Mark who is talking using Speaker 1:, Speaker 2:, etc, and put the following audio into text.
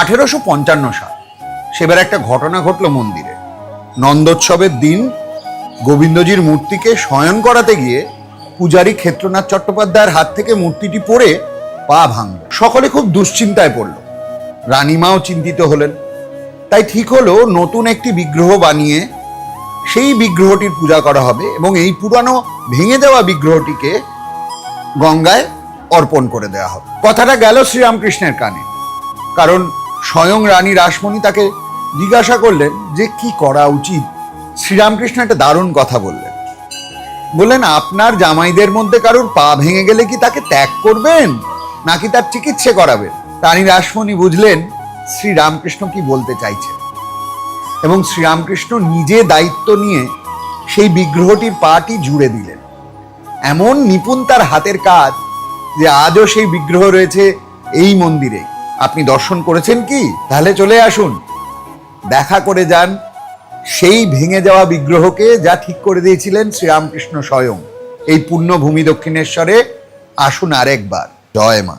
Speaker 1: 1855 সাল সেবার একটা ঘটনা ঘটলো মন্দিরে। নন্দোৎসবের দিন গোবিন্দজির মূর্তিকে শয়ন করাতে গিয়ে পূজারী ক্ষেত্রনাথ চট্টোপাধ্যায়ের হাত থেকে মূর্তিটি পড়ে পা ভাঙল। সকলে খুব দুশ্চিন্তায় পড়ল। রানীমাও চিন্তিত হলেন। তাই ঠিক হলো নতুন একটি বিগ্রহ বানিয়ে সেই বিগ্রহটির পূজা করা হবে এবং এই পুরানো ভেঙে দেওয়া বিগ্রহটিকে গঙ্গায় অর্পণ করে দেওয়া হবে। কথাটা গেল শ্রীরামকৃষ্ণের কানে, কারণ স্বয়ং রানী রাসমণি তাকে জিজ্ঞাসা করলেন যে কি করা উচিত। শ্রীরামকৃষ্ণ একটা দারুণ কথা বললেন, আপনার জামাইদের মধ্যে কারোর পা ভেঙে গেলে কি তাকে ত্যাগ করবেন নাকি তার চিকিৎসা করাবেন? রানী রাসমণি বুঝলেন শ্রীরামকৃষ্ণ কি বলতে চাইছেন এবং শ্রীরামকৃষ্ণ নিজে দায়িত্ব নিয়ে সেই বিগ্রহটির পাটি জুড়ে দিলেন। এমন নিপুণ তার হাতের কাজ যে আজও সেই বিগ্রহ রয়েছে এই মন্দিরে। আপনি দর্শন করেছেন কি? তাহলে চলে আসুন, দেখা করে যান সেই ভেঙে যাওয়া বিগ্রহকে, যা ঠিক করে দিয়েছিলেন শ্রীরামকৃষ্ণ স্বয়ং। এই পুণ্যভূমি দক্ষিণেশ্বরে আসুন আরেকবার। জয় মা।